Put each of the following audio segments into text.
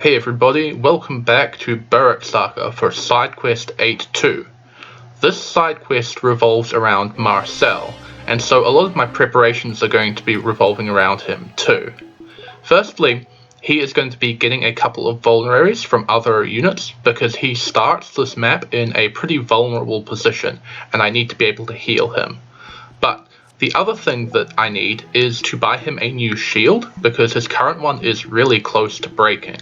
Hey everybody, welcome back to Barrack Saga for Sidequest 8.2. This side quest revolves around Marcel, and so a lot of my preparations are going to be revolving around him too. Firstly, he is going to be getting a couple of vulneraries from other units because he starts this map in a pretty vulnerable position and I need to be able to heal him. But the other thing that I need is to buy him a new shield because his current one is really close to breaking.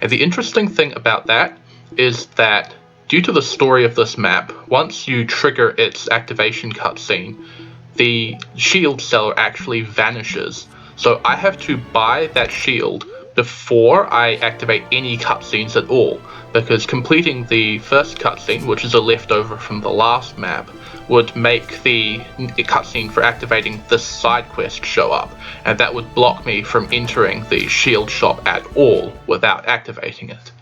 And the interesting thing about that is that due to the story of this map, once you trigger its activation cutscene, the shield seller actually vanishes. So I have to buy that shield before I activate any cutscenes at all, because completing the first cutscene, which is a leftover from the last map, would make the cutscene for activating this side quest show up, and that would block me from entering the shield shop at all without activating it.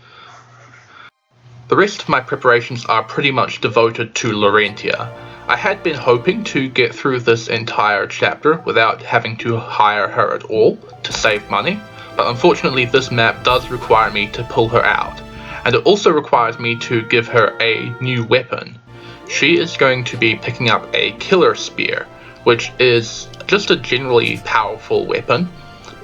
The rest of my preparations are pretty much devoted to Larentia. I had been hoping to get through this entire chapter without having to hire her at all to save money, but unfortunately this map does require me to pull her out, and it also requires me to give her a new weapon. She is going to be picking up a killer spear, which is just a generally powerful weapon,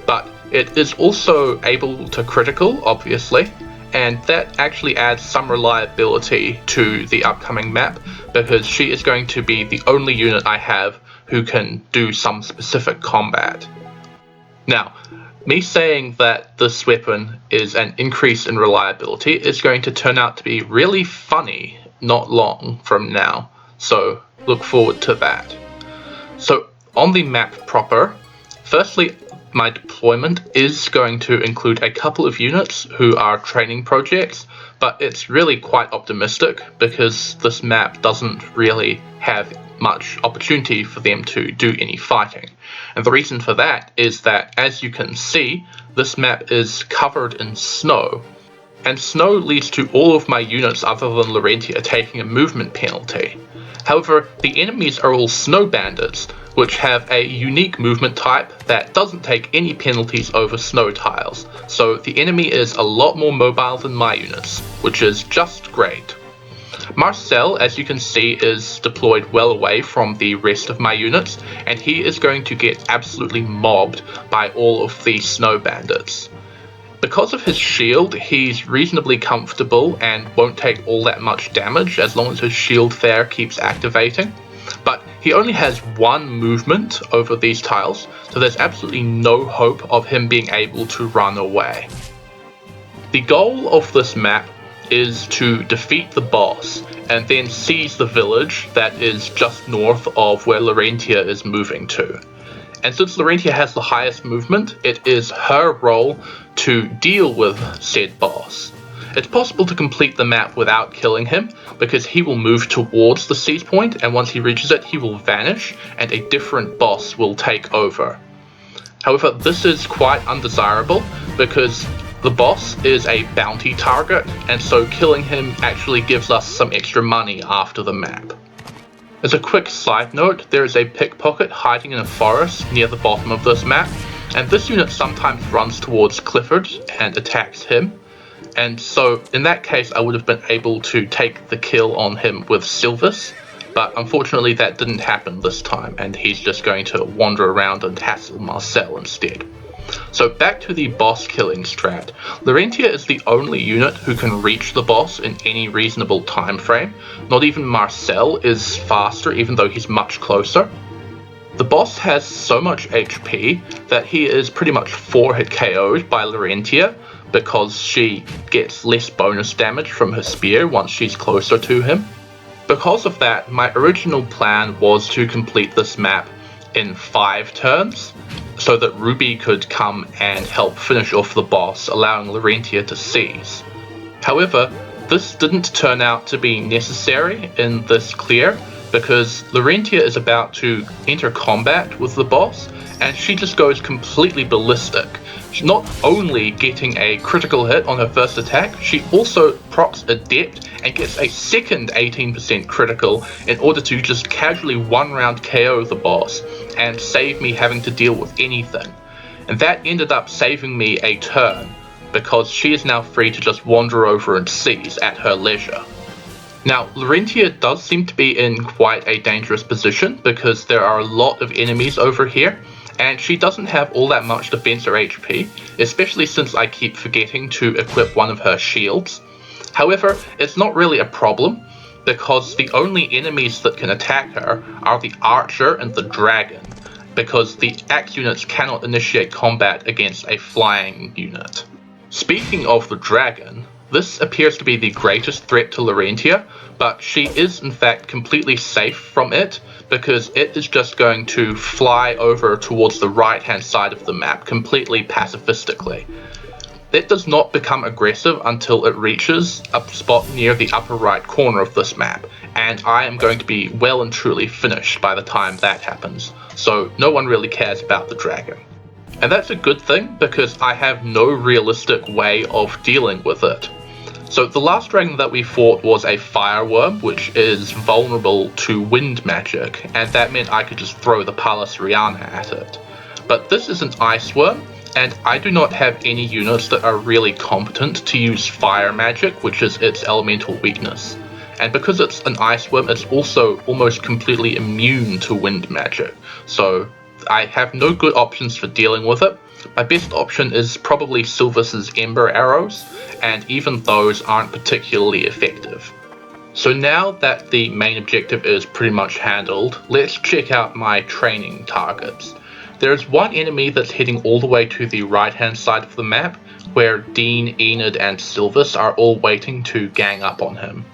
but it is also able to critical, obviously, and that actually adds some reliability to the upcoming map because she is going to be the only unit I have who can do some specific combat. Now, me saying that this weapon is an increase in reliability is going to turn out to be really funny not long from now, so look forward to that. So on the map proper, firstly, my deployment is going to include a couple of units who are training projects, but it's really quite optimistic because this map doesn't really have much opportunity for them to do any fighting. And the reason for that is that, as you can see, this map is covered in snow. And snow leads to all of my units other than Larentia taking a movement penalty. However, the enemies are all snow bandits, which have a unique movement type that doesn't take any penalties over snow tiles. So the enemy is a lot more mobile than my units, which is just great. Marcel, as you can see, is deployed well away from the rest of my units, and he is going to get absolutely mobbed by all of the snow bandits. Because of his shield, he's reasonably comfortable and won't take all that much damage as long as his shield there keeps activating. But he only has one movement over these tiles, so there's absolutely no hope of him being able to run away. The goal of this map is to defeat the boss and then seize the village that is just north of where Larentia is moving to. And since Larentia has the highest movement, it is her role to deal with said boss. It's possible to complete the map without killing him because he will move towards the seize point, and once he reaches it he will vanish and a different boss will take over. However, this is quite undesirable because the boss is a bounty target, and so killing him actually gives us some extra money after the map. As a quick side note, there is a pickpocket hiding in a forest near the bottom of this map, and this unit sometimes runs towards Clifford and attacks him, and so in that case I would have been able to take the kill on him with Silvis, but unfortunately that didn't happen this time, and he's just going to wander around and hassle Marcel instead. So back to the boss killing strat. Larentia is the only unit who can reach the boss in any reasonable time frame. Not even Marcel is faster, even though he's much closer. The boss has so much HP that he is pretty much 4-hit KO'd by Larentia because she gets less bonus damage from her spear once she's closer to him. Because of that, my original plan was to complete this map in 5 turns, so that Ruby could come and help finish off the boss, allowing Larentia to seize. However, this didn't turn out to be necessary in this clear, because Larentia is about to enter combat with the boss, and she just goes completely ballistic. She's not only getting a critical hit on her first attack, she also procs Adept and gets a second 18% critical in order to just casually one-round KO the boss and save me having to deal with anything. And that ended up saving me a turn, because she is now free to just wander over and seize at her leisure. Now, Larentia does seem to be in quite a dangerous position because there are a lot of enemies over here, and she doesn't have all that much defense or HP, especially since I keep forgetting to equip one of her shields. However, it's not really a problem, because the only enemies that can attack her are the archer and the dragon, because the axe units cannot initiate combat against a flying unit. Speaking of the dragon, this appears to be the greatest threat to Larentia, but she is in fact completely safe from it, because it is just going to fly over towards the right hand side of the map completely pacifistically. It does not become aggressive until it reaches a spot near the upper right corner of this map, and I am going to be well and truly finished by the time that happens, so no one really cares about the dragon. And that's a good thing, because I have no realistic way of dealing with it. So the last dragon that we fought was a fireworm, which is vulnerable to wind magic, and that meant I could just throw the Pallas Riana at it. But this is an ice worm, and I do not have any units that are really competent to use fire magic, which is its elemental weakness. And because it's an ice worm, it's also almost completely immune to wind magic, so I have no good options for dealing with it. My best option is probably Sylvis's Ember Arrows, and even those aren't particularly effective. So now that the main objective is pretty much handled, let's check out my training targets. There is one enemy that's heading all the way to the right hand side of the map, where Dean, Enid and Sylvis are all waiting to gang up on him.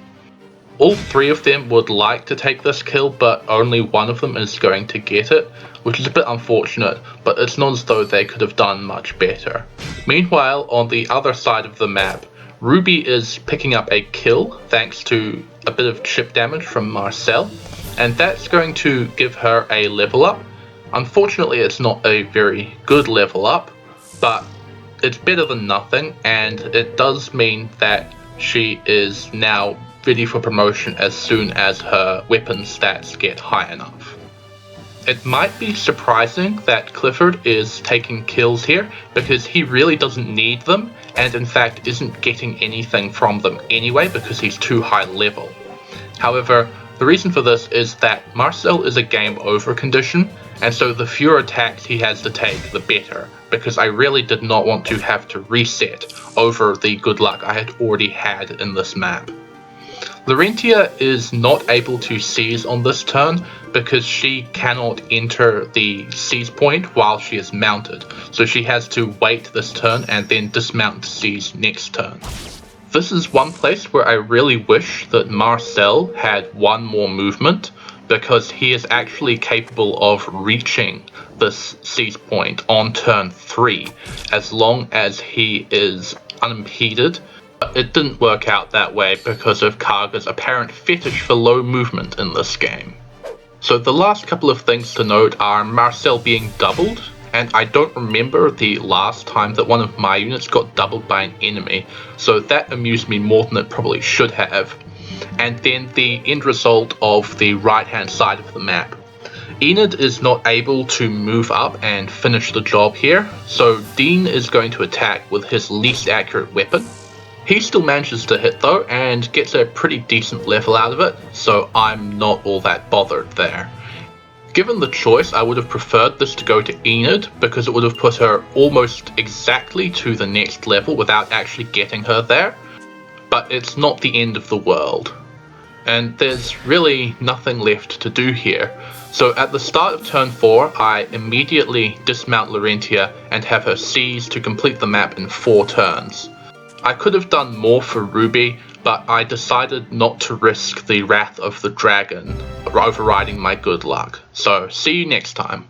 All three of them would like to take this kill, but only one of them is going to get it, which is a bit unfortunate, but it's not as though they could have done much better. Meanwhile, on the other side of the map, Ruby is picking up a kill thanks to a bit of chip damage from Marcel, and that's going to give her a level up. Unfortunately, it's not a very good level up, but it's better than nothing, and it does mean that she is now ready for promotion as soon as her weapon stats get high enough. It might be surprising that Clifford is taking kills here, because he really doesn't need them, and in fact isn't getting anything from them anyway because he's too high level. However, the reason for this is that Marcel is a game over condition, and so the fewer attacks he has to take, the better, because I really did not want to have to reset over the good luck I had already had in this map. Larentia is not able to seize on this turn because she cannot enter the seize point while she is mounted, so she has to wait this turn and then dismount to seize next turn. This is one place where I really wish that Marcel had one more movement, because he is actually capable of reaching this seize point on turn 3 as long as he is unimpeded. But it didn't work out that way because of Karga's apparent fetish for low movement in this game. So the last couple of things to note are Marcel being doubled, and I don't remember the last time that one of my units got doubled by an enemy, so that amused me more than it probably should have. And then the end result of the right hand side of the map. Enid is not able to move up and finish the job here, so Dean is going to attack with his least accurate weapon. He still manages to hit though, and gets a pretty decent level out of it, so I'm not all that bothered there. Given the choice, I would have preferred this to go to Enid, because it would have put her almost exactly to the next level without actually getting her there, but it's not the end of the world. And there's really nothing left to do here. So at the start of turn 4, I immediately dismount Larentia and have her seize to complete the map in 4 turns. I could have done more for Ruby, but I decided not to risk the wrath of the dragon overriding my good luck. So see you next time.